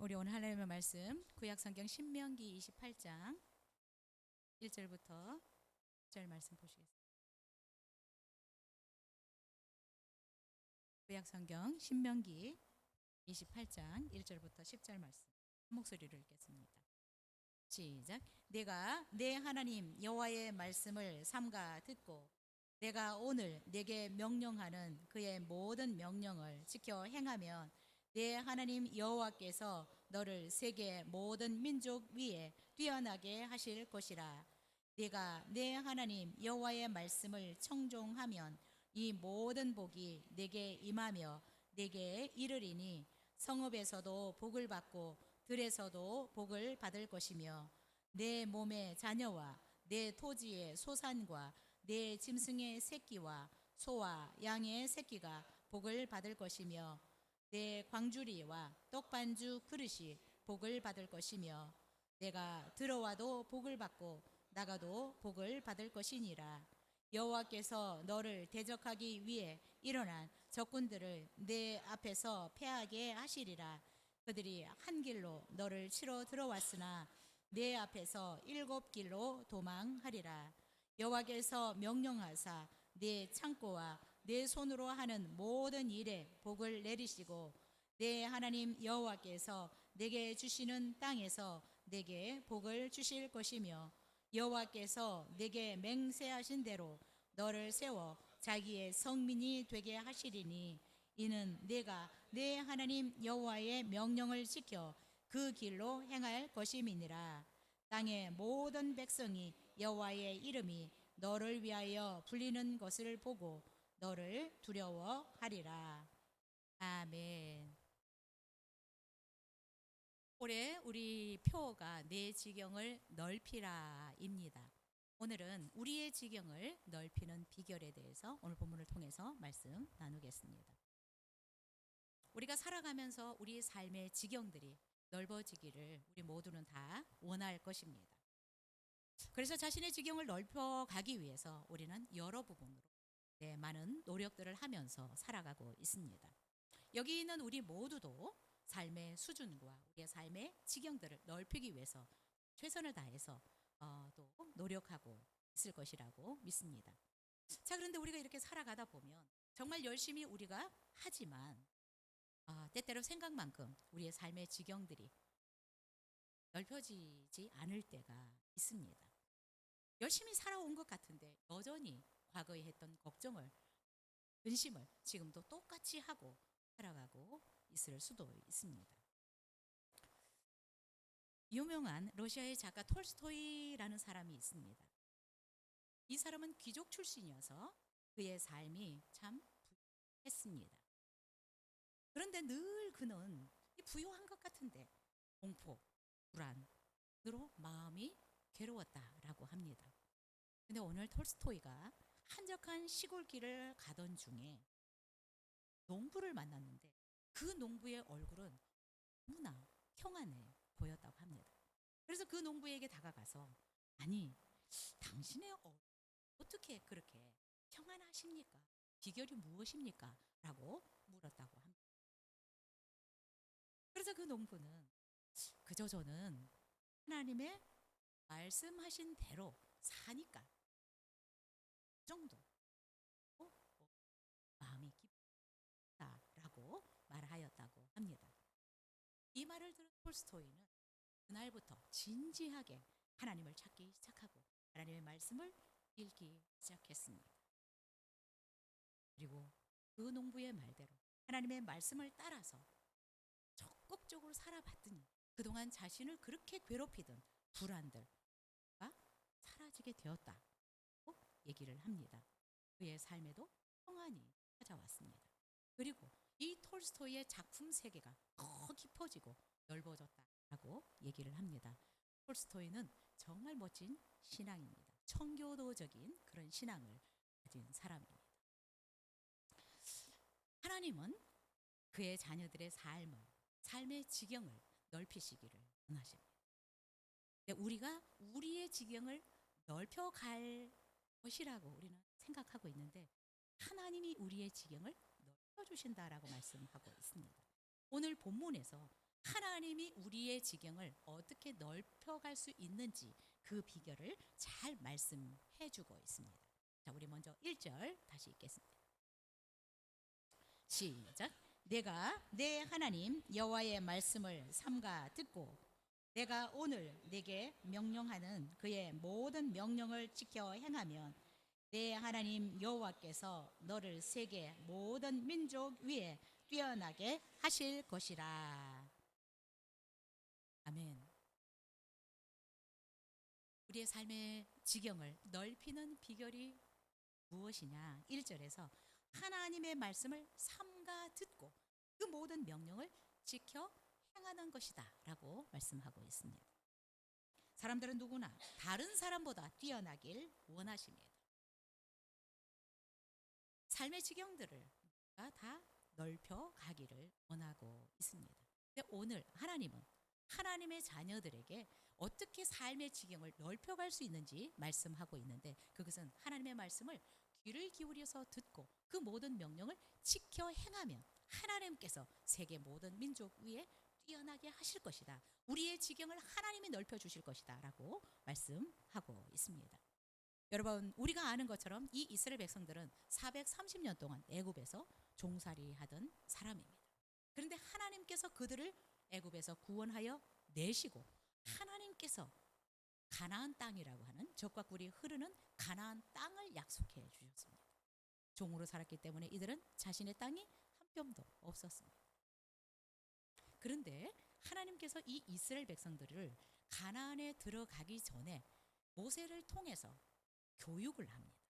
우리 오늘 하나님의 말씀 구약성경 신명기 28장 1절부터 10절 말씀 보시겠습니다. 구약성경 신명기 28장 1절부터 10절 말씀 한 목소리로 읽겠습니다. 시작. 내가 내 하나님 여호와의 말씀을 삼가 듣고 내가 오늘 내게 명령하는 그의 모든 명령을 지켜 행하면 내 하나님 여호와께서 너를 세계 모든 민족 위에 뛰어나게 하실 것이라. 네가 내 하나님 여호와의 말씀을 청종하면 이 모든 복이 내게 임하며 내게 이르리니 성읍에서도 복을 받고 들에서도 복을 받을 것이며 내 몸의 자녀와 내 토지의 소산과 내 짐승의 새끼와 소와 양의 새끼가 복을 받을 것이며 내 광주리와 떡반주 그릇이 복을 받을 것이며 내가 들어와도 복을 받고 나가도 복을 받을 것이니라. 여호와께서 너를 대적하기 위해 일어난 적군들을 내 앞에서 패하게 하시리라. 그들이 한 길로 너를 치러 들어왔으나 내 앞에서 7길로 도망하리라. 여호와께서 명령하사 내 창고와 내 손으로 하는 모든 일에 복을 내리시고 내 하나님 여호와께서 내게 주시는 땅에서 내게 복을 주실 것이며 여호와께서 내게 맹세하신 대로 너를 세워 자기의 성민이 되게 하시리니 이는 내가 내 하나님 여호와의 명령을 지켜 그 길로 행할 것임이니라. 땅의 모든 백성이 여호와의 이름이 너를 위하여 불리는 것을 보고 너를 두려워하리라. 아멘. 올해 우리 표어가 내 지경을 넓히라입니다. 오늘은 우리의 지경을 넓히는 비결에 대해서 오늘 본문을 통해서 말씀 나누겠습니다. 우리가 살아가면서 우리 삶의 지경들이 넓어지기를 우리 모두는 다 원할 것입니다. 그래서 자신의 지경을 넓혀가기 위해서 우리는 여러 부분으로 많은 노력들을 하면서 살아가고 있습니다. 여기 있는 우리 모두도 삶의 수준과 우리의 삶의 지경들을 넓히기 위해서 최선을 다해서 또 노력하고 있을 것이라고 믿습니다. 자, 그런데 우리가 이렇게 살아가다 보면 정말 열심히 우리가 하지만 때때로 생각만큼 우리의 삶의 지경들이 넓혀지지 않을 때가 있습니다. 열심히 살아온 것 같은데 여전히 과거에 했던 걱정을, 근심을 지금도 똑같이 하고 살아가고 있을 수도 있습니다. 유명한 러시아의 작가 톨스토이라는 사람이 있습니다. 이 사람은 귀족 출신이어서 그의 삶이 참 부유했습니다. 그런데 늘 그는 부유한 것 같은데 공포, 불안으로 마음이 괴로웠다라고 합니다. 근데 오늘 톨스토이가 한적한 시골길을 가던 중에 농부를 만났는데 그 농부의 얼굴은 너무나 평안해 보였다고 합니다. 그래서 그 농부에게 다가가서 아니, 당신의 어떻게 그렇게 평안하십니까? 비결이 무엇입니까? 라고 물었다고 합니다. 그래서 그 농부는 그저 저는 하나님의 말씀하신 대로 사니까 그 정도 마음이 깊다라고 말하였다고 합니다. 이 말을 들은 톨스토이는 그날부터 진지하게 하나님을 찾기 시작하고 하나님의 말씀을 읽기 시작했습니다. 그리고 그 농부의 말대로 하나님의 말씀을 따라서 적극적으로 살아봤더니 그동안 자신을 그렇게 괴롭히던 불안들과 사라지게 되었다고 얘기를 합니다. 그의 삶에도 평안이 찾아왔습니다. 그리고 이 톨스토이의 작품 세계가 더 깊어지고 넓어졌다라고 얘기를 합니다. 톨스토이는 정말 멋진 신앙입니다. 청교도적인 그런 신앙을 가진 사람입니다. 하나님은 그의 자녀들의 삶의 지경을 넓히시기를 원하십니다. 우리가 우리의 지경을 넓혀갈 것이라고 우리는 생각하고 있는데 하나님이 우리의 지경을 넓혀주신다라고 말씀하고 있습니다. 오늘 본문에서 하나님이 우리의 지경을 어떻게 넓혀갈 수 있는지 그 비결을 잘 말씀해 주고 있습니다. 자, 우리 먼저 1절 다시 읽겠습니다. 시작. 내가 내 하나님 여호와의 말씀을 삼가 듣고 내가 오늘 네게 명령하는 그의 모든 명령을 지켜 행하면 내 하나님 여호와께서 너를 세계 모든 민족 위에 뛰어나게 하실 것이라. 아멘. 우리의 삶의 지경을 넓히는 비결이 무엇이냐? 1절에서 하나님의 말씀을 삼가 듣고 그 모든 명령을 지켜 행하는 것이다 라고 말씀하고 있습니다. 사람들은 누구나 다른 사람보다 뛰어나길 원하십니다. 삶의 지경들을 다 넓혀 가기를 원하고 있습니다. 근데 오늘 하나님은 하나님의 자녀들에게 어떻게 삶의 지경을 넓혀갈 수 있는지 말씀하고 있는데, 그것은 하나님의 말씀을 귀를 기울여서 듣고 그 모든 명령을 지켜 행하면 하나님께서 세계 모든 민족 위에 뛰어나게 하실 것이다. 우리의 지경을 하나님이 넓혀주실 것이다 라고 말씀하고 있습니다. 여러분, 우리가 아는 것처럼 이 이스라엘 백성들은 430년 동안 애굽에서 종살이하던 사람입니다. 그런데 하나님께서 그들을 애굽에서 구원하여 내시고 하나님께서 가나안 땅이라고 하는 젖과 꿀이 흐르는 가나안 땅을 약속해 주셨습니다. 종으로 살았기 때문에 이들은 자신의 땅이 한 뼘도 없었습니다. 그런데 하나님께서 이 이스라엘 백성들을 가나안에 들어가기 전에 모세를 통해서 교육을 합니다.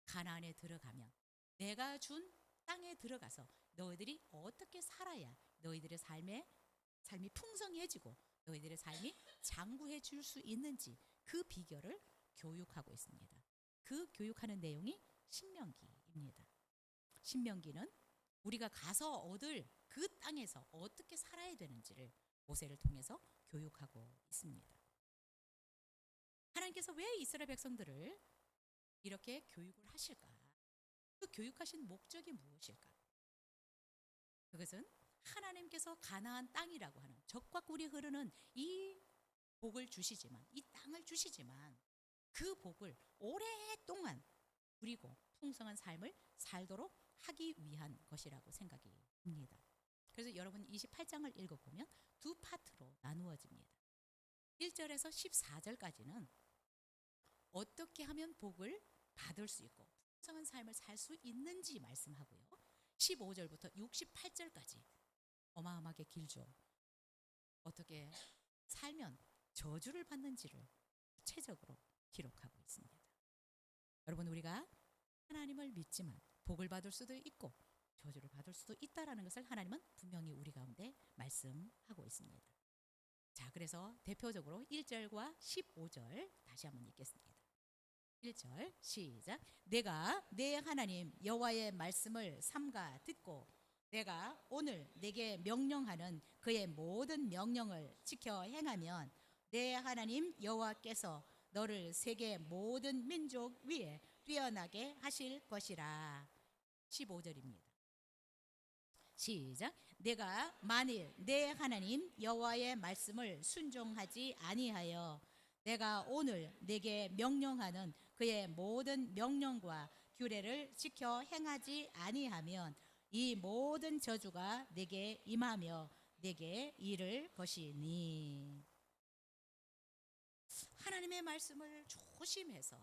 가나안에 들어가면 내가 준 땅에 들어가서 너희들이 어떻게 살아야 너희들의 삶이 풍성해지고 너희들의 삶이 장구해 줄 수 있는지 그 비결을 교육하고 있습니다. 그 교육하는 내용이 신명기입니다. 신명기는 우리가 가서 얻을 그 땅에서 어떻게 살아야 되는지를 모세를 통해서 교육하고 있습니다. 하나님께서 왜 이스라엘 백성들을 이렇게 교육을 하실까? 그 교육하신 목적이 무엇일까? 그것은 하나님께서 가나안 땅이라고 하는 젖과 꿀이 흐르는 이 복을 주시지만, 이 땅을 주시지만 그 복을 오랫동안 누리고 풍성한 삶을 살도록 하기 위한 것이라고 생각이 듭니다. 그래서 여러분 28장을 읽어보면 두 파트로 나누어집니다. 1절에서 14절까지는 어떻게 하면 복을 받을 수 있고 풍성한 삶을 살 수 있는지 말씀하고요. 15절부터 68절까지 어마어마하게 길죠. 어떻게 살면 저주를 받는지를 구체적으로 기록하고 있습니다. 여러분, 우리가 하나님을 믿지만 복을 받을 수도 있고 저주를 받을 수도 있다라는 것을 하나님은 분명히 우리 가운데 말씀하고 있습니다. 자, 그래서 대표적으로 1절과 15절 다시 한번 읽겠습니다. 1절 시작. 내가 내 하나님 여호와의 말씀을 삼가 듣고 내가 오늘 내게 명령하는 그의 모든 명령을 지켜 행하면 내 하나님 여호와께서 너를 세계 모든 민족 위에 뛰어나게 하실 것이라. 15절입니다. 시작. 내가 만일 내 하나님 여호와의 말씀을 순종하지 아니하여 내가 오늘 내게 명령하는 그의 모든 명령과 규례를 지켜 행하지 아니하면 이 모든 저주가 내게 임하며 내게 이를 것이니. 하나님의 말씀을 조심해서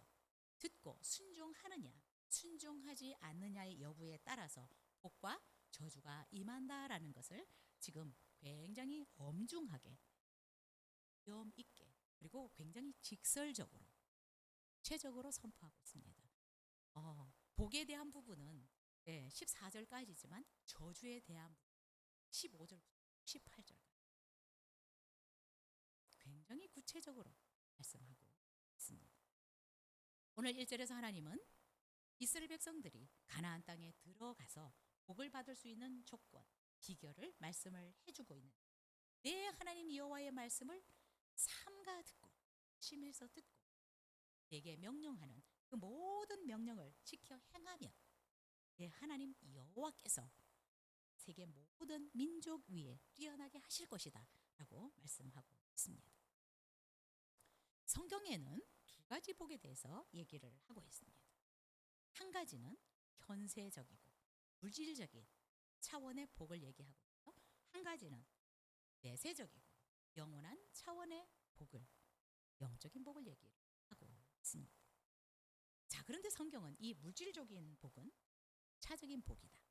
듣고 순종하느냐 순종하지 않느냐의 여부에 따라서 복과 저주가 임한다라는 것을 지금 굉장히 엄중하게 위험 있게 그리고 굉장히 직설적으로 구체적으로 선포하고 있습니다. 복에 대한 부분은 14절까지지만 저주에 대한 부분 15절부터 18절까지 굉장히 구체적으로 말씀하고 있습니다. 오늘 1절에서 하나님은 이스라엘 백성들이 가나안 땅에 들어가서 복을 받을 수 있는 조건, 비결을 말씀을 해주고 있는 내 하나님 여호와의 말씀을 삼가 듣고 심해서 듣고 내게 명령하는 그 모든 명령을 지켜 행하면 내 하나님 여호와께서 세계 모든 민족 위에 뛰어나게 하실 것이다 라고 말씀하고 있습니다. 성경에는 두 가지 복에 대해서 얘기를 하고 있습니다. 한 가지는 현세적이고 물질적인 차원의 복을 얘기하고 있고요. 한 가지는 내세적이고 영원한 차원의 복을, 영적인 복을 얘기하고 있습니다. 자, 그런데 성경은 이 물질적인 복은 차적인 복이다,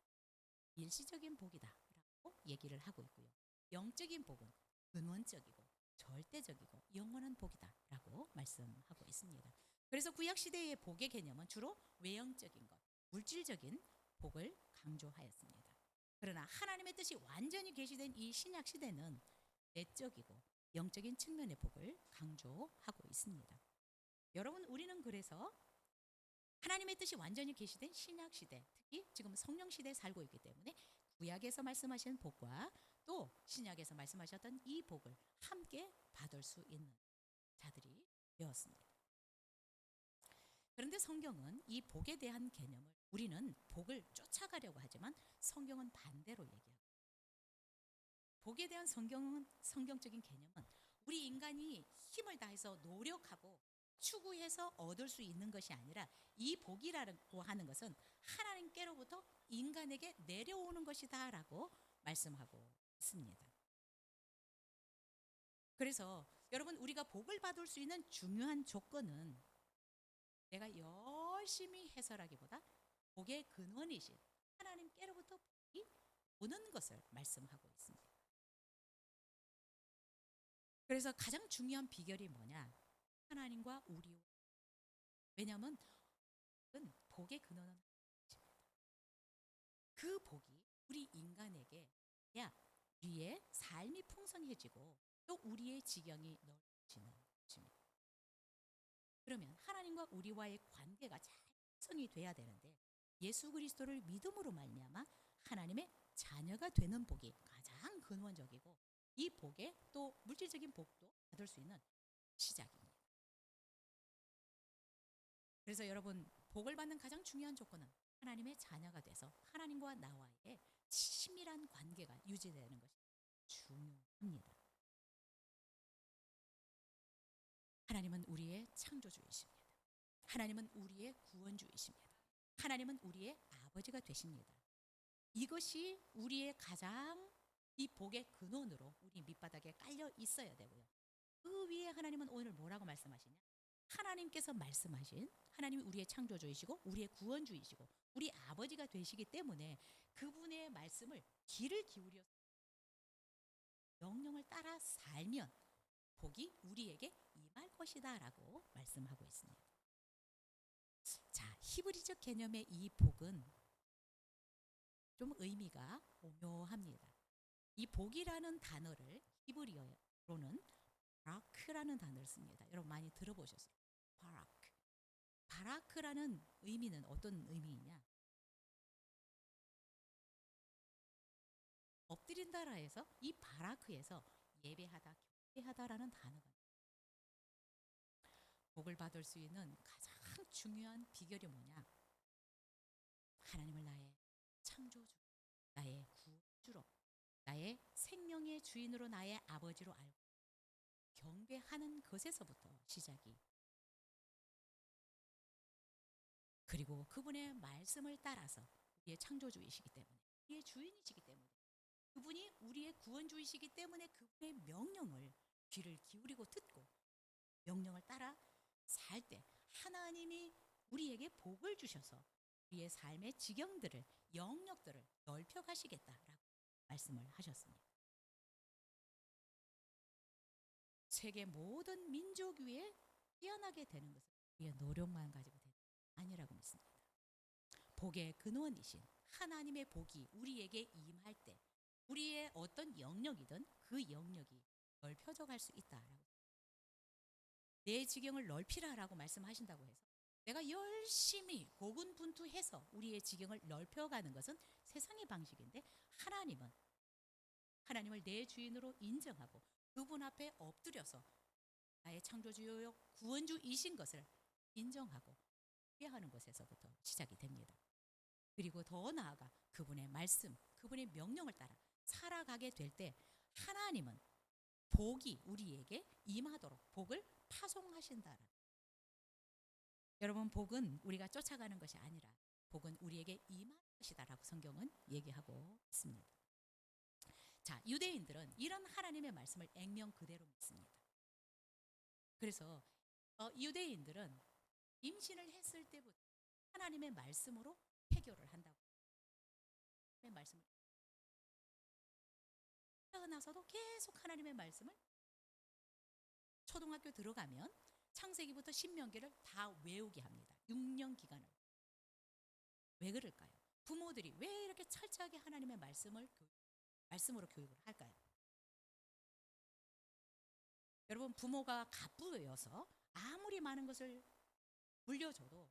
일시적인 복이다 라고 얘기를 하고 있고요. 영적인 복은 근원적이고 절대적이고 영원한 복이다 라고 말씀하고 있습니다. 그래서 구약시대의 복의 개념은 주로 외형적인 것, 물질적인 복을 강조하였습니다. 그러나 하나님의 뜻이 완전히 계시된 이 신약시대는 내적이고 영적인 측면의 복을 강조하고 있습니다. 여러분, 우리는 그래서 하나님의 뜻이 완전히 계시된 신약시대, 특히 지금 성령시대에 살고 있기 때문에 구약에서 말씀하신 복과 또 신약에서 말씀하셨던 이 복을 함께 받을 수 있는 자들이 되었습니다. 그런데 성경은 이 복에 대한 개념을, 우리는 복을 쫓아가려고 하지만 성경은 반대로 얘기합니다. 복에 대한 성경적인 개념은 우리 인간이 힘을 다해서 노력하고 추구해서 얻을 수 있는 것이 아니라, 이 복이라고 하는 것은 하나님께로부터 인간에게 내려오는 것이다 라고 말씀하고 있습니다. 그래서 여러분, 우리가 복을 받을 수 있는 중요한 조건은 내가 열심히 해서라기보다 복의 근원이신 하나님께로부터 복이 오는 것을 말씀하고 있습니다. 그래서 가장 중요한 비결이 뭐냐? 하나님과 우리, 왜냐하면 복의 근원은 그 복이 우리 인간에게 야 우리의 삶이 풍성해지고 또 우리의 지경이 넓어지는 것입니다. 그러면 하나님과 우리와의 관계가 잘 형성이 돼야 되는데, 예수 그리스도를 믿음으로 말미암아 하나님의 자녀가 되는 복이 가장 근원적이고, 이 복에 또 물질적인 복도 받을 수 있는 시작입니다. 그래서 여러분, 복을 받는 가장 중요한 조건은 하나님의 자녀가 돼서 하나님과 나와의 친밀한 관계가 유지되는 것이 중요합니다. 하나님은 우리의 창조주이십니다. 하나님은 우리의 구원주이십니다. 하나님은 우리의 아버지가 되십니다. 이것이 우리의 가장 이 복의 근원으로 우리 밑바닥에 깔려 있어야 되고요. 그 위에 하나님은 오늘 뭐라고 말씀하시냐? 하나님께서 말씀하신, 하나님이 우리의 창조주이시고 우리의 구원주이시고 우리 아버지가 되시기 때문에 그분의 말씀을 귀를 기울여 명령을 따라 살면 복이 우리에게 임할 것이다 라고 말씀하고 있습니다. 자, 히브리적 개념의 이 복은 좀 의미가 오묘합니다. 이 복이라는 단어를 히브리어로는 바라크라는 단어를 씁니다. 여러분 많이 들어보셨어요? 바라크. 바라크라는 의미는 어떤 의미이냐? 엎드린다라 해서 이 바라크에서 예배하다, 경배하다라는 단어가, 복을 받을 수 있는 가장 중요한 비결이 뭐냐? 하나님을 나의 창조주, 나의 구주로, 나의 생명의 주인으로, 나의 아버지로 알고 경배하는 것에서부터 시작이, 그리고 그분의 말씀을 따라서, 우리의 창조주이시기 때문에, 우리의 주인이시기 때문에, 그분이 우리의 구원주이시기 때문에 그분의 명령을 귀를 기울이고 듣고 명령을 따라 살 때 하나님이 우리에게 복을 주셔서 우리의 삶의 지경들을, 영역들을 넓혀 가시겠다라고 말씀을 하셨습니다. 세계 모든 민족 위에 뛰어나게 되는 것은 우리의 노력만 가지고 되는 게 아니라고 믿습니다. 복의 근원이신 하나님의 복이 우리에게 임할 때 우리의 어떤 영역이든 그 영역이 넓혀져 갈 수 있다라고, 내 지경을 넓히라라고 말씀하신다고 해서 내가 열심히 고군분투해서 우리의 지경을 넓혀가는 것은 세상의 방식인데, 하나님을 내 주인으로 인정하고 그분 앞에 엎드려서 나의 창조주요 구원주이신 것을 인정하고 회하는 것에서부터 시작이 됩니다. 그리고 더 나아가 그분의 말씀, 그분의 명령을 따라 살아가게 될 때 하나님은 복이 우리에게 임하도록 복을 파송하신다. 여러분, 복은 우리가 쫓아가는 것이 아니라 복은 우리에게 임하는 것이다라고 성경은 얘기하고 있습니다. 자, 유대인들은 이런 하나님의 말씀을 액면 그대로 믿습니다. 그래서 유대인들은 임신을 했을 때부터 하나님의 말씀으로 해결을 한다고. 하나님의 말씀을 태어나서도 계속 하나님의 말씀을 초등학교 들어가면 창세기부터 신명기를 다 외우게 합니다. 6년 기간을. 왜 그럴까요? 부모들이 왜 이렇게 철저하게 하나님의 말씀으로 교육을 할까요? 여러분, 부모가 갑부여서 아무리 많은 것을 물려줘도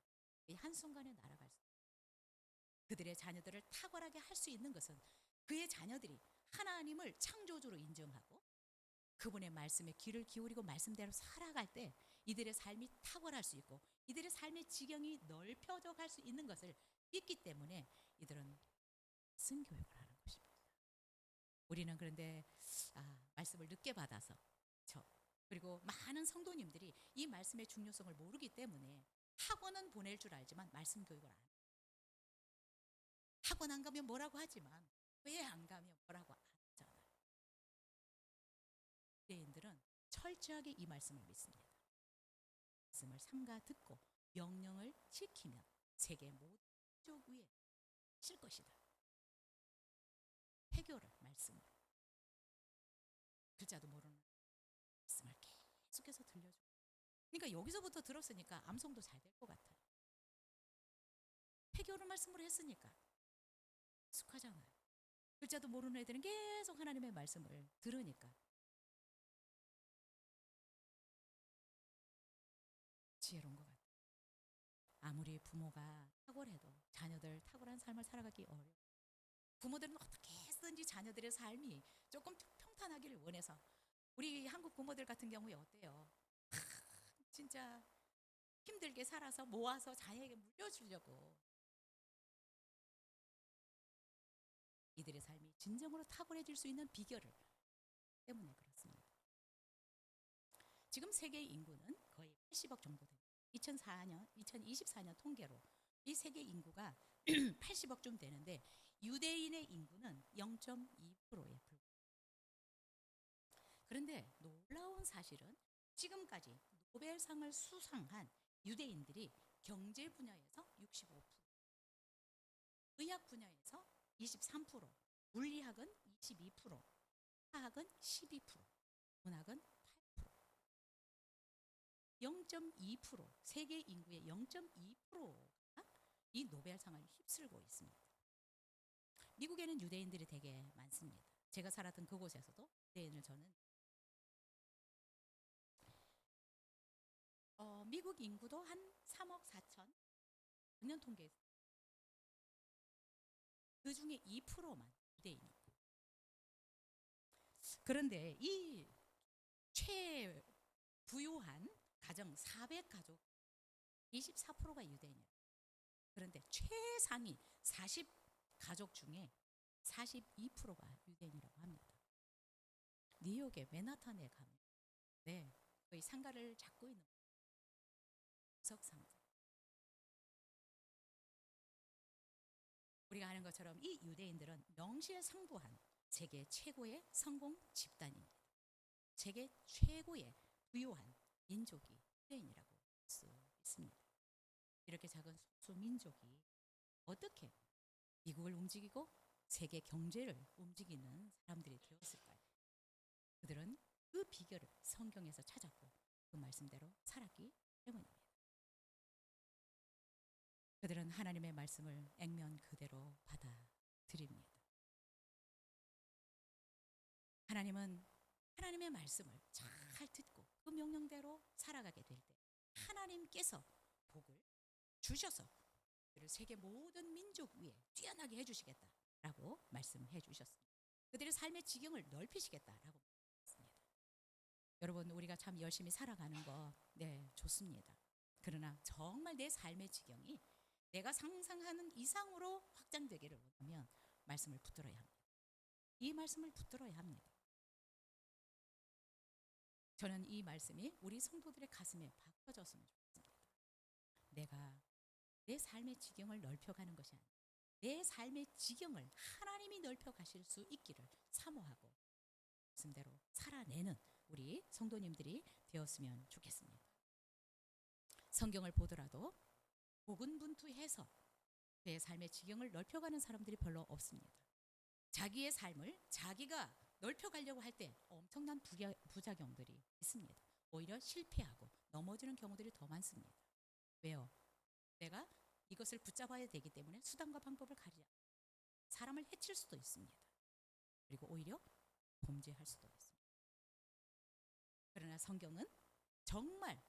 한순간에 날아갈 수 있어요. 그들의 자녀들을 탁월하게 할 수 있는 것은 그의 자녀들이 하나님을 창조주로 인정하고 그분의 말씀에 귀를 기울이고 말씀대로 살아갈 때 이들의 삶이 탁월할 수 있고 이들의 삶의 지경이 넓혀져 갈 수 있는 것을 믿기 때문에 이들은 승교육을 하는 것입니다. 우리는 그런데 말씀을 늦게 받아서 그리고 많은 성도님들이 이 말씀의 중요성을 모르기 때문에 학원은 보낼 줄 알지만 말씀 교육을 안 해요. 학원 안 가면 뭐라고 하지만 왜 안 가면 뭐라고 안 하잖아요. 유대인들은 철저하게 이 말씀을 믿습니다. 말씀을 삼가 듣고 명령을 지키면 세계 모든 민족 위에 실 것이다. 해결을 말씀으로. 글자도 모르는 말씀을 계속해서 들려주고. 그러니까 여기서부터 들었으니까 암송도 잘 될 것 같아요. 해결을 말씀으로 했으니까 익숙하잖아요. 글자도 모르는 애들은 계속 하나님의 말씀을 들으니까 지혜로운 것 같아요. 아무리 부모가 탁월해도 자녀들 탁월한 삶을 살아가기 어려워요. 부모들은 어떻게 해서든지 자녀들의 삶이 조금 평탄하기를 원해서 우리 한국 부모들 같은 경우에 어때요? 진짜 힘들게 살아서 모아서 자녀에게 물려주려고. 이들의 삶이 진정으로 탁월해질 수 있는 비결을 때문에 그렇습니다. 지금 세계 인구는 거의 80억 정도 됩니다. 2024년 통계로 이 세계 인구가 80억쯤 되는데 유대인의 인구는 0.2%에 불과합니다. 그런데 놀라운 사실은 지금까지 노벨상을 수상한 유대인들이 경제 분야에서 65%, 의학 분야에서 23%, 물리학은 22%, 화학은 12%, 문학은 8%. 0.2%, 세계 인구의 0.2%가 이 노벨상을 휩쓸고 있습니다. 미국에는 유대인들이 되게 많습니다. 제가 살았던 그곳에서도 유대인을 저는 미국 인구도 한 3억 4천 작년 통계에서 그 중에 2%만 유대인입니다. 그런데 이 최부유한 가정 400가족 24%가 유대인이에요. 그런데 최상위 40가족 중에 42%가 유대인이라고 합니다. 뉴욕의 맨하탄에 가면 거의 상가를 잡고 있는 구석상가. 우리가 아는 것처럼 이 유대인들은 명실상부한 세계 최고의 성공 집단입니다. 세계 최고의 부유한 민족이 유대인이라고 할 수 있습니다. 이렇게 작은 소수 민족이 어떻게 미국을 움직이고 세계 경제를 움직이는 사람들이 되었을까요? 그들은 그 비결을 성경에서 찾았고 그 말씀대로 살았기 때문입니다. 그들은 하나님의 말씀을 액면 그대로 받아들입니다. 하나님은 하나님의 말씀을 잘 듣고 그 명령대로 살아가게 될 때 하나님께서 복을 주셔서 그를 세계 모든 민족 위에 뛰어나게 해주시겠다라고 말씀해 주셨습니다. 그들의 삶의 지경을 넓히시겠다라고 말씀했습니다. 여러분, 우리가 참 열심히 살아가는 거 좋습니다. 그러나 정말 내 삶의 지경이 내가 상상하는 이상으로 확장되기를 원하면 말씀을 붙들어야 합니다. 이 말씀을 붙들어야 합니다. 저는 이 말씀이 우리 성도들의 가슴에 박혀졌으면 좋겠습니다. 내가 내 삶의 지경을 넓혀가는 것이 아니라 내 삶의 지경을 하나님이 넓혀가실 수 있기를 사모하고 말씀대로 살아내는 우리 성도님들이 되었으면 좋겠습니다. 성경을 보더라도 고군분투해서 내 삶의 지경을 넓혀가는 사람들이 별로 없습니다. 자기의 삶을 자기가 넓혀가려고 할 때 엄청난 부작용들이 있습니다. 오히려 실패하고 넘어지는 경우들이 더 많습니다. 왜요? 내가 이것을 붙잡아야 되기 때문에 수단과 방법을 가리지 않고 사람을 해칠 수도 있습니다. 그리고 오히려 범죄할 수도 있습니다. 그러나 성경은 정말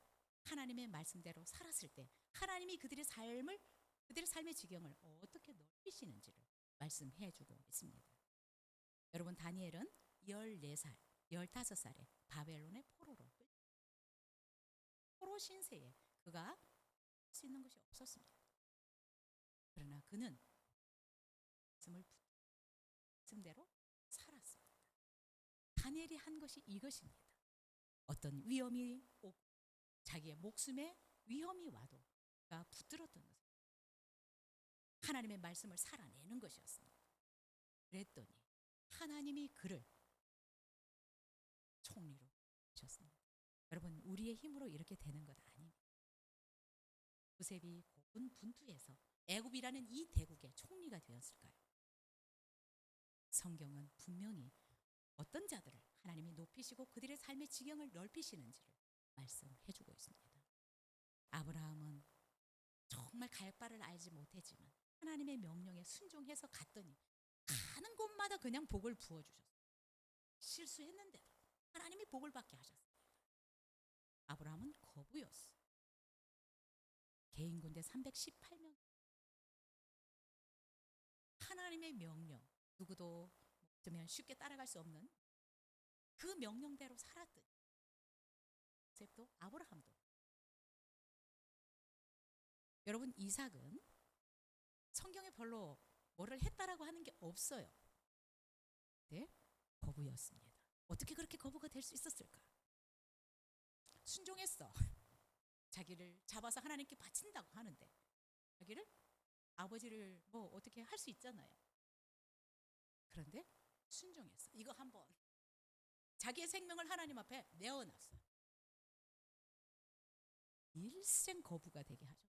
하나님의 말씀대로 살았을 때 하나님이 그들의 삶의 지경을 어떻게 넓히시는지를 말씀해 주고 있습니다. 여러분, 다니엘은 14살, 15살에 바벨론의 포로 신세에 그가 할 수 있는 것이 없었습니다. 그러나 그는 말씀대로 살았습니다. 다니엘이 한 것이 이것입니다. 어떤 위험이 오고 자기의 목숨에 위험이 와도 그가 붙들었던 것은 하나님의 말씀을 살아내는 것이었습니다. 그랬더니 하나님이 그를 총리로 주셨습니다. 여러분, 우리의 힘으로 이렇게 되는 것 아닙니다. 요셉이 고군분투해서 애굽이라는 이 대국의 총리가 되었을까요? 성경은 분명히 어떤 자들을 하나님이 높이시고 그들의 삶의 지경을 넓히시는지를 말씀해주고 있습니다. 아브라함은 정말 갈 바를 알지 못했지만 하나님의 명령에 순종해서 갔더니 가는 곳마다 그냥 복을 부어주셨어요. 실수했는데도 하나님이 복을 받게 하셨습니다. 아브라함은 거부였어요. 개인 군대 318명. 하나님의 명령, 누구도 어쩌면 쉽게 따라갈 수 없는 그 명령대로 살았더니 요셉도 아브라함도. 여러분, 이삭은 성경에 별로 뭐를 했다라고 하는 게 없어요. 네? 거부였습니다. 어떻게 그렇게 거부가 될 수 있었을까? 순종했어. 자기를 잡아서 하나님께 바친다고 하는데 자기를 아버지를 뭐 어떻게 할 수 있잖아요. 그런데 순종했어. 이거 한번 자기의 생명을 하나님 앞에 내어놨어요. 일생 거부가 되게 하죠.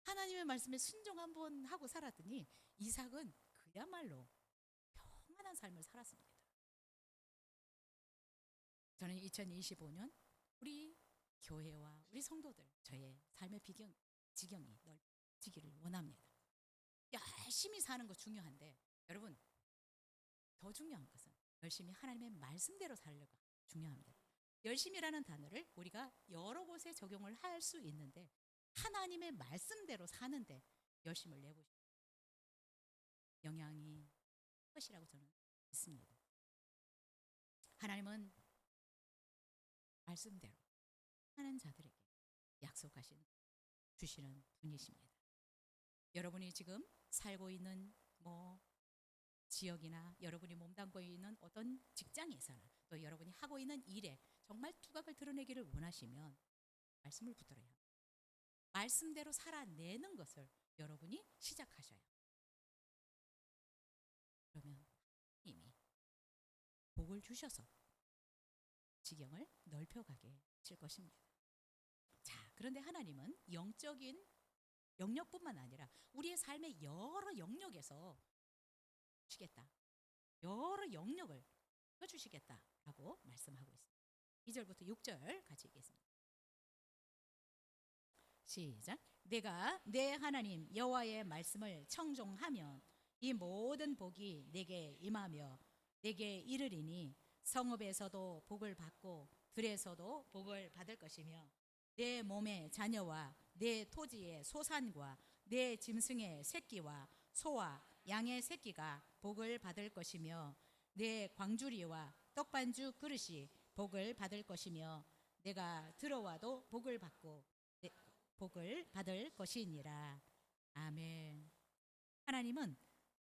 하나님의 말씀에 순종 한번 하고 살았더니 이삭은 그야말로 평안한 삶을 살았습니다. 저는 2025년 우리 교회와 우리 성도들 저의 삶의 지경이 넓어지기를 원합니다. 열심히 사는 거 중요한데 여러분, 더 중요한 것은 열심히 하나님의 말씀대로 살려고 중요합니다. 열심이라는 단어를 우리가 여러 곳에 적용을 할 수 있는데 하나님의 말씀대로 사는데 열심을 내보시고 영향이 것이라고 저는 믿습니다. 하나님은 말씀대로 하는 자들에게 주시는 분이십니다. 여러분이 지금 살고 있는 지역이나 여러분이 몸담고 있는 어떤 직장에서나 또 여러분이 하고 있는 일에 정말 두각을 드러내기를 원하시면 말씀을 붙들어야 합니다. 말씀대로 살아내는 것을 여러분이 시작하셔야 합니다. 그러면 이미 복을 주셔서 지경을 넓혀가게 하실 것입니다. 자, 그런데 하나님은 영적인 영역뿐만 아니라 우리의 삶의 여러 영역에서 주시겠다. 여러 영역을 펴주시겠다라고 말씀하고 있습니다. 2절부터 6절 같이 읽겠습니다. 시작. 내가 내 하나님 여호와의 말씀을 청종하면 이 모든 복이 내게 임하며 내게 이르리니 성읍에서도 복을 받고 들에서도 복을 받을 것이며 내 몸의 자녀와 내 토지의 소산과 내 짐승의 새끼와 소와 양의 새끼가 복을 받을 것이며 내 광주리와 떡반죽 그릇이 복을 받을 것이며 내가 들어와도 복을 받을 것이니라. 아멘. 하나님은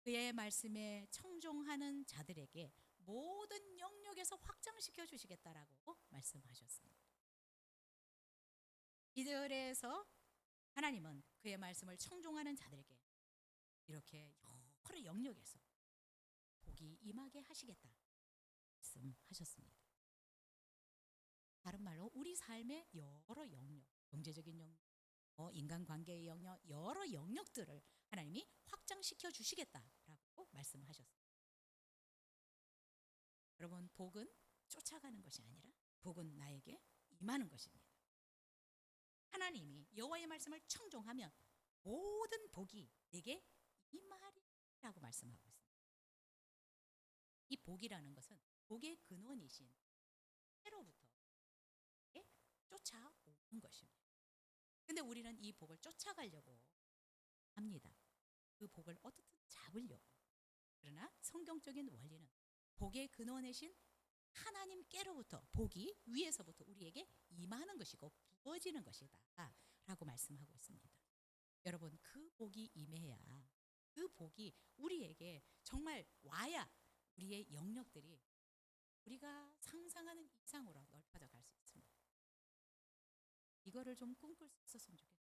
그의 말씀에 청종하는 자들에게 모든 영역에서 확장시켜 주시겠다라고 말씀하셨습니다. 이들에서 하나님은 그의 말씀을 청종하는 자들에게 이렇게 여러 영역에서 복이 임하게 하시겠다 말씀하셨습니다. 다른 말로 우리 삶의 여러 영역, 경제적인 영역, 인간관계의 영역, 여러 영역들을 하나님이 확장시켜 주시겠다라고 말씀하셨습니다. 여러분, 복은 쫓아가는 것이 아니라 복은 나에게 임하는 것입니다. 하나님이 여호와의 말씀을 청종하면 모든 복이 내게 임하리라고 말씀하고 있습니다. 이 복이라는 것은 복의 근원이신 해로부터 쫓아오는 것입니다. 근데 우리는 이 복을 쫓아가려고 합니다. 그 복을 어떻든 잡으려고. 그러나 성경적인 원리는 복의 근원이신 하나님께로부터 복이 위에서부터 우리에게 임하는 것이고 부어지는 것이다 라고 말씀하고 있습니다. 여러분, 그 복이 임해야, 그 복이 우리에게 정말 와야 우리의 영역들이 우리가 상상하는 이상으로 넓어져 갈 수 있습니다. 이거를 좀 꿈꿀 수 있었으면 좋겠어요.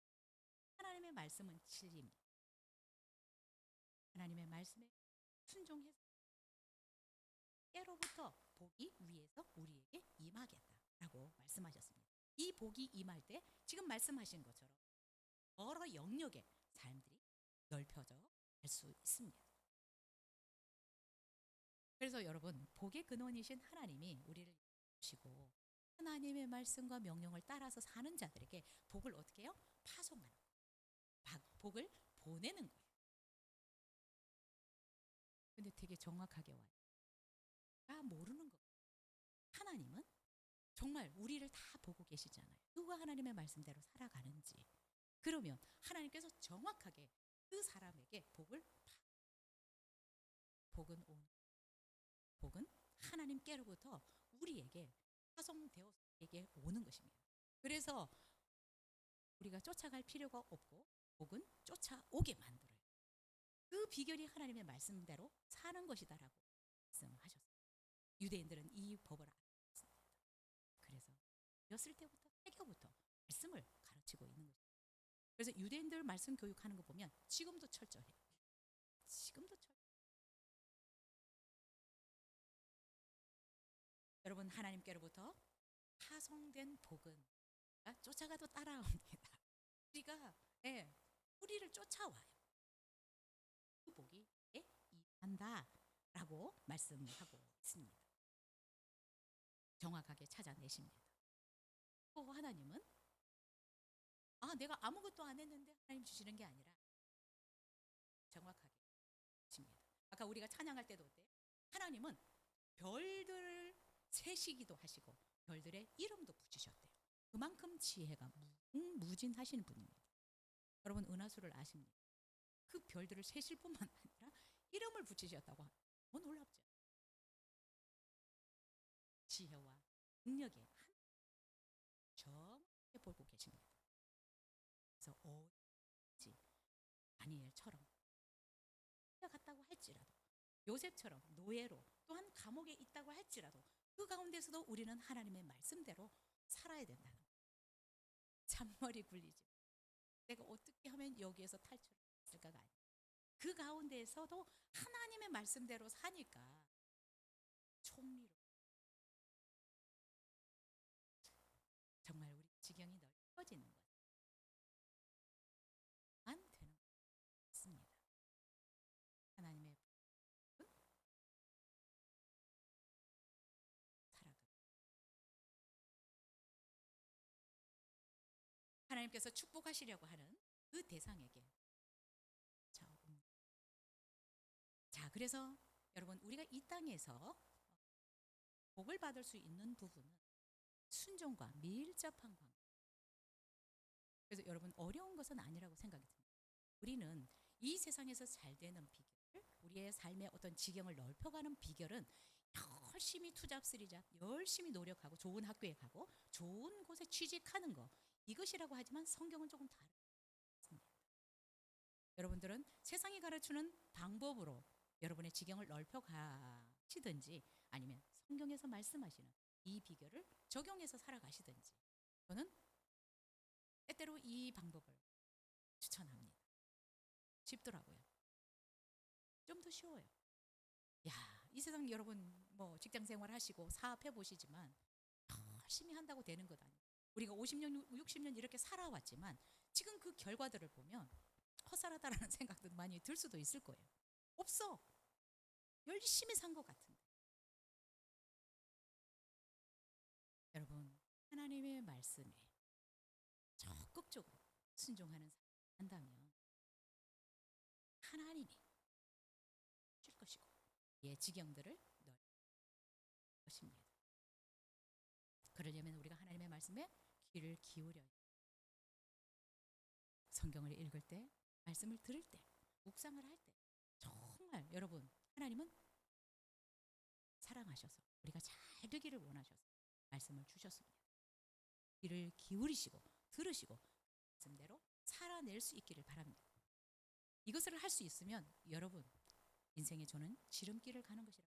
하나님의 말씀은 진리입니다. 하나님의 말씀에 순종해서 때로부터 복이 위에서 우리에게 임하겠다라고 말씀하셨습니다. 이 복이 임할 때 지금 말씀하신 것처럼 여러 영역의 삶들이 넓혀져 갈 수 있습니다. 그래서 여러분, 복의 근원이신 하나님이 우리를 주시고 하나님의 말씀과 명령을 따라서 사는 자들에게 복을 어떻게 해요? 파송하는 거예요. 복을 보내는 거예요. 근데 되게 정확하게 와요. 다 모르는 거. 하나님은 정말 우리를 다 보고 계시잖아요. 누가 하나님의 말씀대로 살아가는지. 그러면 하나님께서 정확하게 그 사람에게 복은 하나님께로부터 우리에게 파송되어서 우리에게 오는 것입니다. 그래서 우리가 쫓아갈 필요가 없고 복은 쫓아오게 만들어요. 그 비결이 하나님의 말씀대로 사는 것이다라고 말씀하셨어요. 유대인들은 이 법을 알았습니다. 그래서 어렸을 때부터 태교부터 말씀을 가르치고 있는 거죠. 그래서 유대인들 말씀 교육하는 거 보면 지금도 철저해요. 지금도 철저해요. 여러분, 하나님께로부터 파송된 복은 쫓아가도 따라옵니다. 우리를 쫓아와요. 그 복이 임한다라고 말씀하고 있습니다. 정확하게 찾아내십니다. 또 하나님은 내가 아무것도 안 했는데 하나님 주시는 게 아니라 정확하게 주십니다. 아까 우리가 찬양할 때도 어때요? 하나님은 별들을 세시기도 하시고 별들의 이름도 붙이셨대요. 그만큼 지혜가 무궁무진하신 분입니다. 여러분, 은하수를 아십니까? 그 별들을 세실 뿐만 아니라 이름을 붙이셨다고 하면 놀랍죠. 지혜와 능력의 정확하게 보고 계십니다. 그래서 어디지 다니엘처럼 갔다고 할지라도, 요셉처럼 노예로 또한 감옥에 있다고 할지라도 그 가운데서도 우리는 하나님의 말씀대로 살아야 된다는 거예요. 잔머리 굴리지. 내가 어떻게 하면 여기에서 탈출할 수 있을까가 아니에요. 그 가운데에서도 하나님의 말씀대로 사니까 총리로 정말 우리 지경이 넓어지는 거예요. 안 되는 것 같습니다. 하나님의 복은 살아가고 하나님께서 축복하시려고 하는 그 대상에게 자, 그래서 여러분, 우리가 이 땅에서 복을 받을 수 있는 부분은 순종과 밀접한 관계. 그래서 여러분, 어려운 것은 아니라고 생각이 듭니다. 우리는 이 세상에서 잘 되는 비결, 우리의 삶의 어떤 지경을 넓혀가는 비결은 열심히 투잡쓰리잡, 열심히 노력하고 좋은 학교에 가고 좋은 곳에 취직하는 거, 이것이라고 하지만 성경은 조금 다릅니다. 여러분들은 세상이 가르치는 방법으로 여러분의 지경을 넓혀 가시든지 아니면 성경에서 말씀하시는 이 비결을 적용해서 살아가시든지 저는 때때로 이 방법을 추천합니다. 쉽더라고요. 좀 더 쉬워요. 야, 이 세상 여러분 뭐 직장 생활 하시고 사업해 보시지만 열심히 한다고 되는 것 아니에요. 우리가 50년, 60년 이렇게 살아왔지만 지금 그 결과들을 보면 헛살았다라는 생각도 많이 들 수도 있을 거예요. 없어. 열심히 산 것 같은데. 여러분, 하나님의 말씀에 적극적으로 순종하는 삶을 한다면 하나님이 줄 것이고 예, 지경들을 넣을 것입니다. 그러려면 우리가 하나님의 말씀에 귀를 기울여야 성경을 읽을 때, 말씀을 들을 때, 묵상을 할 때 정말 여러분 하나님은 사랑하셔서 우리가 잘 되기를 원하셔서 말씀을 주셨습니다. 귀를 기울이시고 들으시고 말씀대로 살아낼 수 있기를 바랍니다. 이것을 할 수 있으면 여러분 인생에 저는 지름길을 가는 것이라.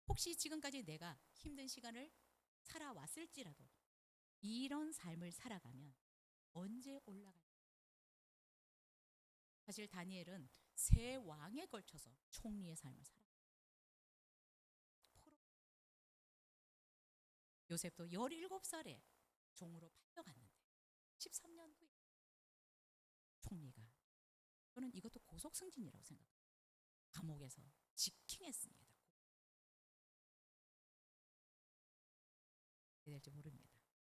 혹시 지금까지 내가 힘든 시간을 살아왔을지라도 이런 삶을 살아가면 언제 올라갈까? 사실 다니엘은 세 왕에 걸쳐서 총리의 삶을 살았어요. 요셉도 17살에 종으로 팔려갔는데 13년 후에 총리가 저는 이것도 고속승진이라고 생각합니다. 감옥에서 직행했습니다. 어떻게 될지 모릅니다.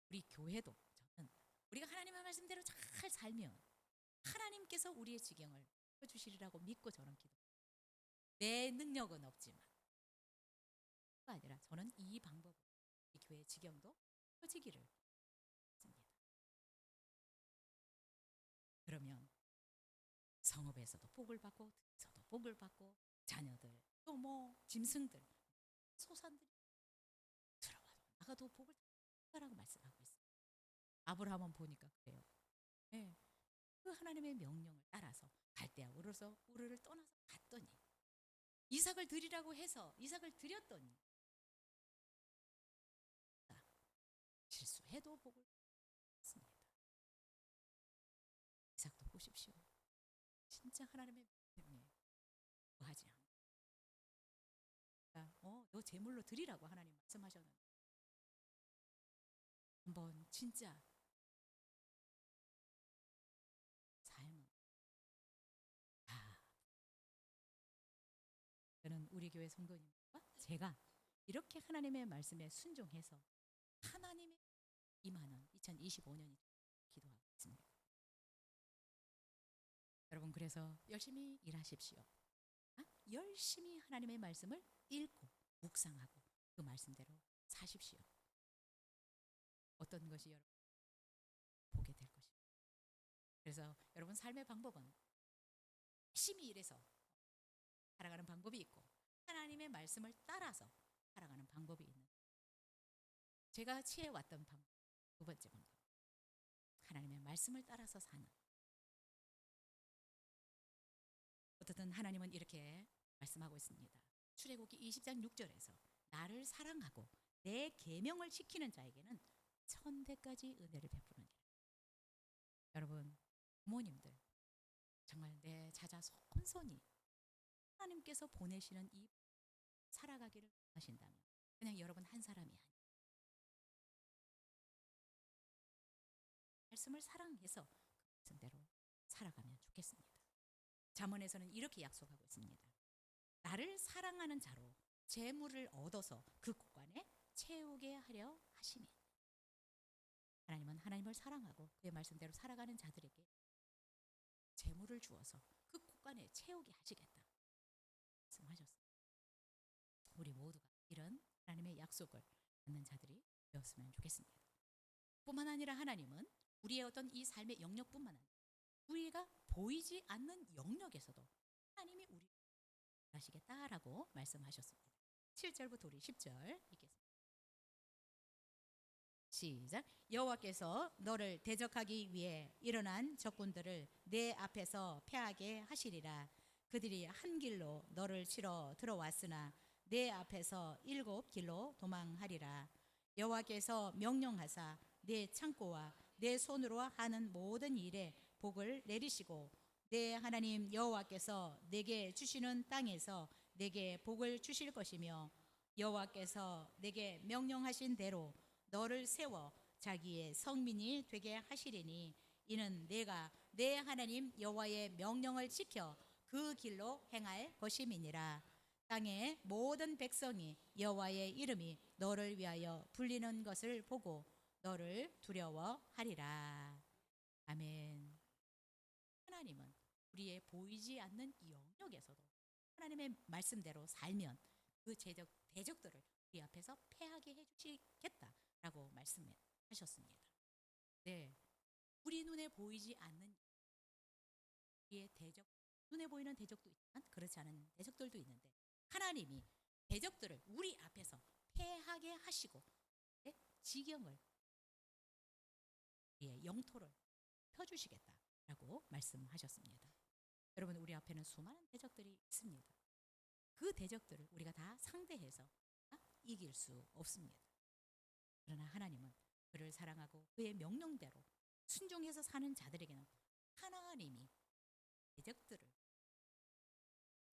우리 교회도 저는 우리가 하나님의 말씀대로 잘 살면 하나님께서 우리의 지경을 펴주시리라고 믿고 저는 기도합니다. 내 능력은 없지만 그가 아니라 저는 이 방법으로 이 교회 지경도 펴지기를 습니다. 그러면 성읍에서도 복을 받고 저도 복을 받고 자녀들 또 뭐 짐승들 소산들이 들어와도 나가도 복을 받으라고 말씀하고 있습니다. 아브라함은 보니까 그래요. 네. 그 하나님의 명령을 따라서 갈대아 우르를 떠나서 갔더니 이삭을 드리라고 해서 이삭을 드렸더니 실수해도 복을 받습니다. 이삭도 보십시오. 진짜 하나님의 명령에 거하지 않고 너 제물로 드리라고 하나님 말씀하셨는데 한번 진짜 삶은 저는 우리 교회 성도님과 제가 이렇게 하나님의 말씀에 순종해서 하나님의 임하는 2025년이 기도하고 있습니다. 여러분 그래서 열심히 일하십시오. 열심히 하나님의 말씀을 읽고 묵상하고 그 말씀대로 사십시오. 어떤 것이 여러분 보게 될 것입니다. 그래서 여러분 삶의 방법은 열심히 일해서 살아가는 방법이 있고 하나님의 말씀을 따라서 살아가는 방법이 있는 제가 취해왔던 방법 두 번째 방법 하나님의 말씀을 따라서 사는 어떻든 하나님은 이렇게 말씀하고 있습니다. 출애굽기 20장 6절에서 나를 사랑하고 내 계명을 지키는 자에게는 천대까지 은혜를 베푸느니라. 여러분 부모님들 정말 내 자자 손손이 하나님께서 보내시는 이 살아가기를 하신다면 그냥 여러분 한 사람이 아니에요. 말씀을 사랑해서 그 말씀대로 살아가면 좋겠습니다. 잠언에서는 이렇게 약속하고 있습니다. 나를 사랑하는 자로 재물을 얻어서 그 곳간에 채우게 하려 하시니 하나님은 하나님을 사랑하고 그의 말씀대로 살아가는 자들에게 재물을 주어서 그 곳간에 채우게 하시겠다 말씀하셨습니다. 우리 모두가 이런 하나님의 약속을 받는 자들이 되었으면 좋겠습니다. 뿐만 아니라 하나님은 우리의 어떤 이 삶의 영역뿐만 아니라 우리가 보이지 않는 영역에서도 하나님이 우리 하시겠다라고 말씀하셨습니다. 7절부터 우리 10절 읽겠습니다. 시작. 여호와께서 너를 대적하기 위해 일어난 적군들을 내 앞에서 패하게 하시리라. 그들이 한 길로 너를 치러 들어왔으나 내 앞에서 7길로 도망하리라. 여호와께서 명령하사 내 창고와 내 손으로 하는 모든 일에 복을 내리시고 내 하나님 여호와께서 내게 주시는 땅에서 내게 복을 주실 것이며 여호와께서 내게 명령하신 대로 너를 세워 자기의 성민이 되게 하시리니 이는 내가 내 하나님 여호와의 명령을 지켜 그 길로 행할 것임이니라. 땅의 모든 백성이 여호와의 이름이 너를 위하여 불리는 것을 보고 너를 두려워하리라. 아멘. 하나님은 우리의 보이지 않는 영역에서도 하나님의 말씀대로 살면 그 대적들을 우리 앞에서 패하게 해주시겠다라고 말씀하셨습니다. 네, 우리 눈에 보이지 않는 우리의 대적, 눈에 보이는 대적도 있지만 그렇지 않은 대적들도 있는데 하나님이 대적들을 우리 앞에서 패하게 하시고 지경을 우리의 영토를 펴주시겠다라고 말씀하셨습니다. 여러분, 우리 앞에는 수많은 대적들이 있습니다. 그 대적들을 우리가 다 상대해서 이길 수 없습니다. 그러나 하나님은 그를 사랑하고 그의 명령대로 순종해서 사는 자들에게는 하나님이 대적들을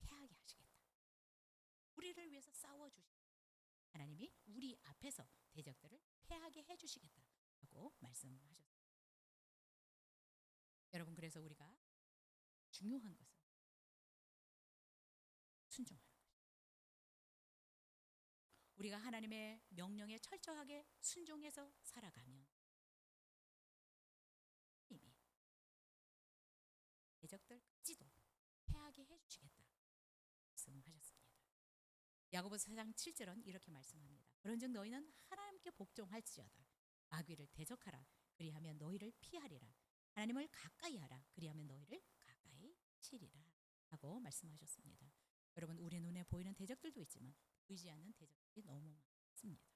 패하게 하시겠다. 우리를 위해서 싸워주시고 하나님이 우리 앞에서 대적들을 패하게 해주시겠다라고 말씀하셨습니다. 여러분, 그래서 우리가 중요한 것은 순종하는 것입니다. 우리가 하나님의 명령에 철저하게 순종해서 살아가면 하나님이 대적들까지도 패하게 해주시겠다 말씀하셨습니다. 야고보서 4장 7절은 이렇게 말씀합니다. 그런즉 너희는 하나님께 복종할지어다. 마귀를 대적하라. 그리하면 너희를 피하리라. 하나님을 가까이 하라. 그리하면 너희를 가까이 치리라 하고 말씀하셨습니다. 여러분, 우리 눈에 보이는 대적들도 있지만 보이지 않는 대적들이 너무 많습니다.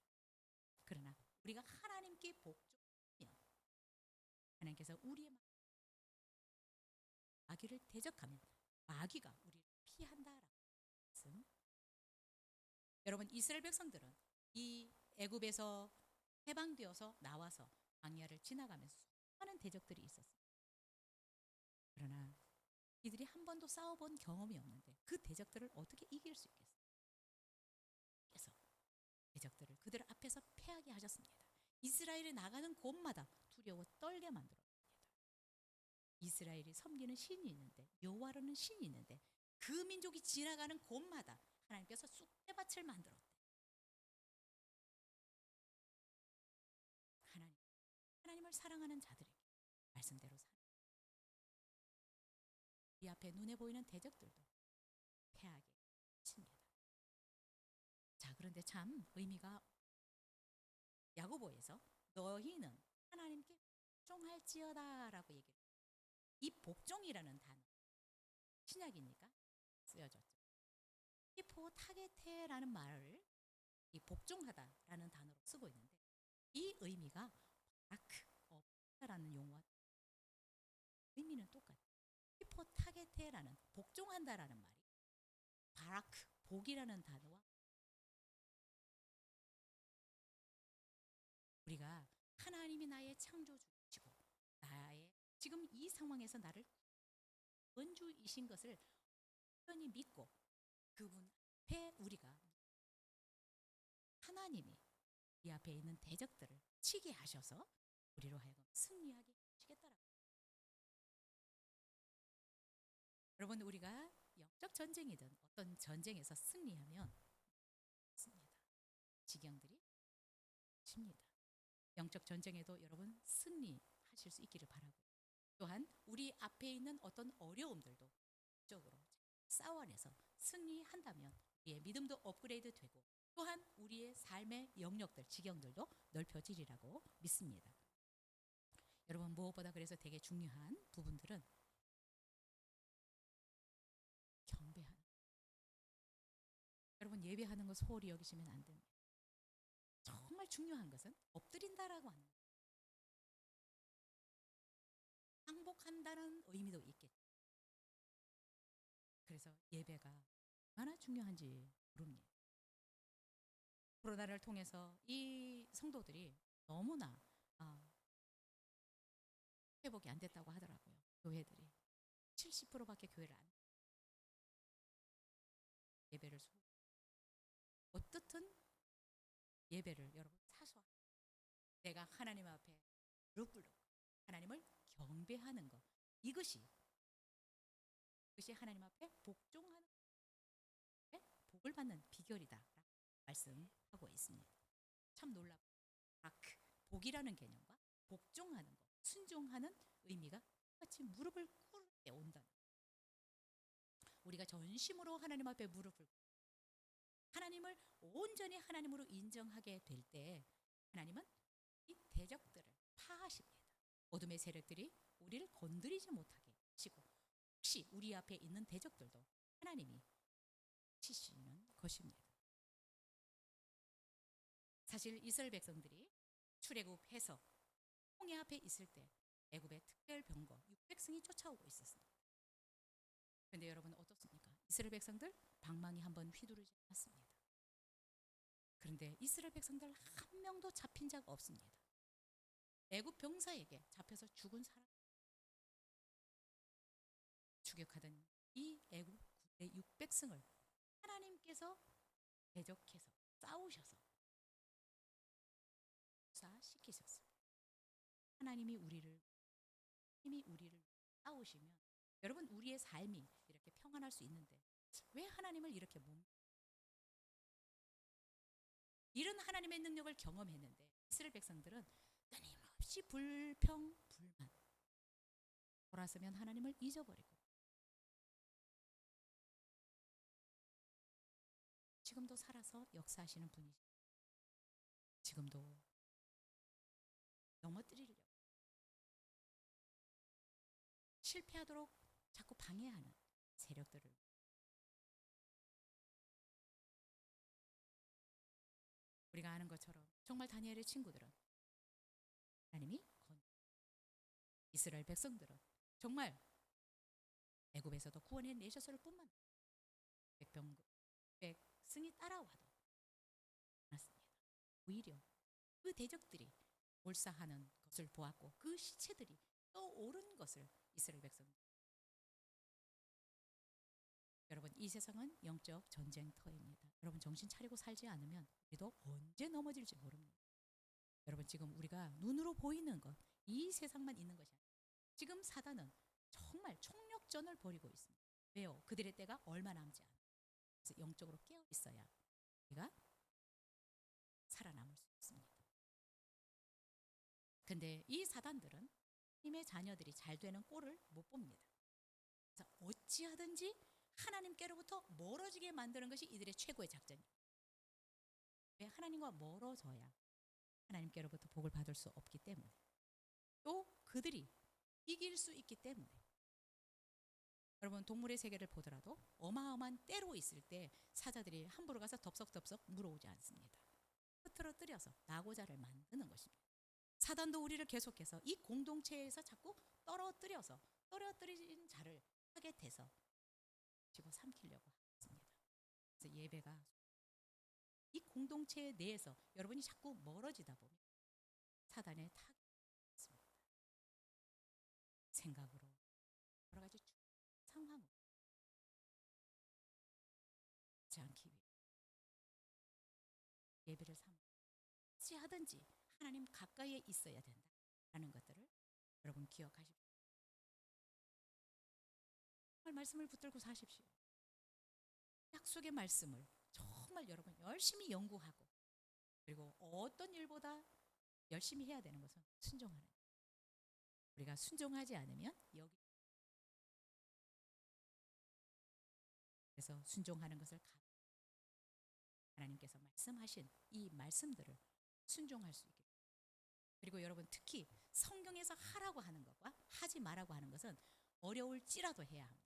그러나 우리가 하나님께 복종하면 하나님께서 우리의 마귀를 대적하면 마귀가 우리를 피한다라고 말씀. 여러분, 이스라엘 백성들은 이 애굽에서 해방되어서 나와서 광야를 지나가면서 수많은 대적들이 있었습니다. 그러나 이들이 한 번도 싸워본 경험이 없는데 그 대적들을 어떻게 이길 수 있겠어요? 그래서 대적들을 그들 앞에서 패하게 하셨습니다. 이스라엘이 나가는 곳마다 두려워 떨게 만들었습니다. 이스라엘이 섬기는 신이 있는데, 여호와라는 신이 있는데 그 민족이 지나가는 곳마다 하나님께서 쑥대밭을 만들었대. 하나님을 사랑하는 자들에게 말씀대로 사는 우리 앞에 눈에 보이는 대적들도 패하게 칩니다. 자, 그런데 참 의미가 야고보에서 너희는 하나님께 복종할지어다라고 얘기를 해요. 이 복종이라는 단어 신약이니까 쓰여졌죠. 히포타게테라는 말을 이 복종하다라는 단어로 쓰고 있는데 이 의미가 바라크, 라는 용어와 의미는 똑같아요. 히포타게테라는 복종한다라는 말이 바라크, 복이라는 단어와 우리가 하나님이 나의 창조주시고 나의 지금 이 상황에서 나를 원주이신 것을 완전히 믿고 그분 앞에 우리가 하나님이 이 앞에 있는 대적들을 치게 하셔서 우리로 하여금 승리하게 하시겠다라고. 여러분, 우리가 영적 전쟁이든 어떤 전쟁에서 승리하면 습니다. 지경들이 칩니다. 영적 전쟁에도 여러분 승리하실 수 있기를 바라고 또한 우리 앞에 있는 어떤 어려움들도 적으로 싸워내서 승리한다면 우리의 믿음도 업그레이드 되고 또한 우리의 삶의 영역들, 지경들도 넓혀지리라고 믿습니다. 여러분, 무엇보다 그래서 되게 중요한 부분들은 경배하는. 여러분, 예배하는 거 소홀히 여기시면 안 됩니다. 정말 중요한 것은 엎드린다라고 하는 거예요. 항복한다는 의미도 있겠죠. 그래서 예배가 얼마나 중요한지 모릅니다. 코로나를 통해서 이 성도들이 너무나 회복이 안 됐다고 하더라고요. 교회들이 70%밖에 교회를 안 예배를 어떻든 예배를 여러분 사소한 내가 하나님 앞에 무릎 꿇고 하나님을 경배하는 것 이것이 하나님 앞에 복종하는 복을 받는 비결이다 말씀하고 있습니다. 참 놀랍고 복이라는 개념과 복종하는 것, 순종하는 의미가 같이 무릎을 꿇을 때 온다는 우리가 전심으로 하나님 앞에 무릎을 하나님을 온전히 하나님으로 인정하게 될 때 하나님은 이 대적들을 파하십니다. 어둠의 세력들이 우리를 건드리지 못하게 하시고 혹시 우리 앞에 있는 대적들도 하나님이 치시는 것입니다. 사실 이스라엘 백성들이 출애굽해서 홍해 앞에 있을 때 애굽의 특별 병거 600승이 쫓아오고 있었습니다. 그런데 여러분 어떻습니까? 이스라엘 백성들 방망이 한번 휘두르지 않았습니다. 그런데 이스라엘 백성들 한 명도 잡힌 자가 없습니다. 애굽 병사에게 잡혀서 죽은 사람 추격하던 이 애굽 군대 600승을 하나님께서 대적해서 싸우셔서 사시키셨습니다. 하나님이 우리를 싸우시면 여러분 우리의 삶이 이렇게 평안할 수 있는데 왜 하나님을 이렇게 이런 하나님의 능력을 경험했는데 이스라엘 백성들은 끊임없이 불평, 불만 돌아서면 하나님을 잊어버리고 지금도 살아서 역사하시는 분이시죠. 지금도 넘어뜨리려고 실패하도록 자꾸 방해하는 세력들을 우리가 아는 것처럼 정말 다니엘의 친구들은 하나님이 이스라엘 백성들은 정말 애굽에서도 구원해 내셨을 뿐만 백성이 따라와도 않았습니다. 오히려 그 대적들이 몰사하는 것을 보았고 그 시체들이 떠오른 것을 이스라엘 백성 여러분 이 세상은 영적 전쟁터입니다. 여러분 정신 차리고 살지 않으면 우리도 언제 넘어질지 모릅니다. 여러분 지금 우리가 눈으로 보이는 것 이 세상만 있는 것이 아니라 지금 사단은 정말 총력전을 벌이고 있습니다. 왜요? 그들의 때가 얼마 남지 않아요. 그래서 영적으로 깨어 있어야 우리가 살아남을 수 있습니다. 근데 이 사단들은 힘의 자녀들이 잘 되는 꼴을 못 봅니다. 그래서 어찌하든지 하나님께로부터 멀어지게 만드는 것이 이들의 최고의 작전입니다. 왜 하나님과 멀어져야 하나님께로부터 복을 받을 수 없기 때문에 또 그들이 이길 수 있기 때문에 여러분 동물의 세계를 보더라도 어마어마한 떼로 있을 때 사자들이 함부로 가서 덥석덥석 물어오지 않습니다. 흐트러뜨려서 나고자를 만드는 것입니다. 사단도 우리를 계속해서 이 공동체에서 자꾸 떨어뜨린 자를 하게 돼서 집어삼키려고 합니다. 그래서 예배가 이 공동체 내에서 여러분이 자꾸 멀어지다 보면 사단의 타격이 있습니다. 생각으로 여러 가지 상황으로 그렇지 않기 위해 예배를 어찌하든지 하나님 가까이에 있어야 된다라는 것들을 여러분 기억하십시오. 정말 말씀을 붙들고 사십시오. 약속의 말씀을 정말 여러분 열심히 연구하고 그리고 어떤 일보다 열심히 해야 되는 것은 순종하는 거예요. 우리가 순종하지 않으면 여기 그래서 순종하는 것을 하나님께서 말씀하신 이 말씀들을 순종할 수 있게 그리고 여러분 특히 성경에서 하라고 하는 것과 하지 말라고 하는 것은 어려울지라도 해야 합니다.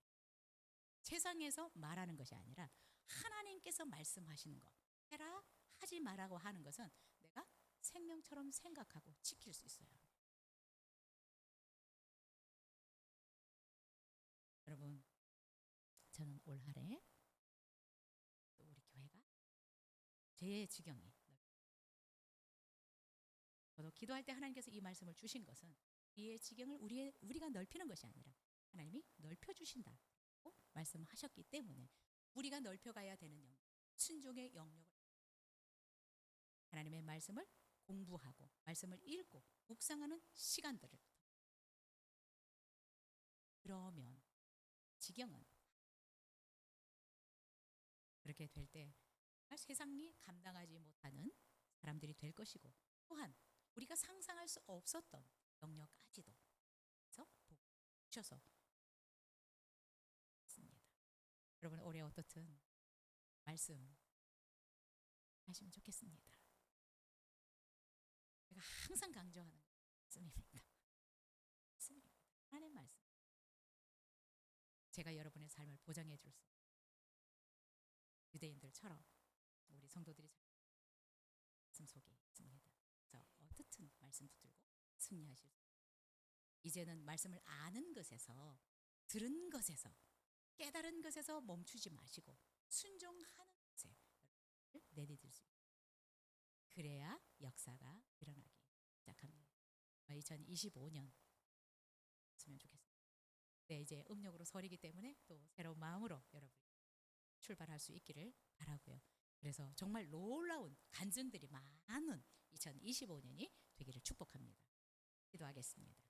세상에서 말하는 것이 아니라 하나님께서 말씀하시는 것 해라 하지 말라고 하는 것은 내가 생명처럼 생각하고 지킬 수 있어요. 여러분, 저는 올 한해 또 우리 교회가 제 지경이, 저도 기도할 때 하나님께서 이 말씀을 주신 것은 우리의 지경을 우리가 넓히는 것이 아니라 하나님이 넓혀 주신다고 말씀하셨기 때문에 우리가 넓혀가야 되는 영역, 순종의 영역을, 하나님의 말씀을 공부하고 말씀을 읽고 묵상하는 시간들을, 그러면 지경은 그렇게 될 때 세상이 감당하지 못하는 사람들이 될 것이고, 또한 우리가 상상할 수 없었던 영역까지도 그래서 복 주셔서 있습니다. 여러분, 올해 어떻든 말씀 하시면 좋겠습니다. 제가 항상 강조하는 말씀입니다. 말씀입니다. 하나님의 말씀. 제가 여러분의 삶을 보장해 줄 수, 유대인들처럼 우리 성도들이 말씀 속에 있습니다. 그래서 어떻든 말씀 붙들고 승리하실 수, 이제는 말씀을 아는 것에서, 들은 것에서, 깨달은 것에서 멈추지 마시고 순종하는 것에 내디딜 수 있어요. 그래야 역사가 일어나기 시작합니다. 2025년 했으면 좋겠습니다. 네, 이제 음력으로 설이기 때문에 또 새로운 마음으로 여러분 출발할 수 있기를 바라고요. 그래서 정말 놀라운 간증들이 많은 2025년이 되기를 축복합니다. 기도하겠습니다.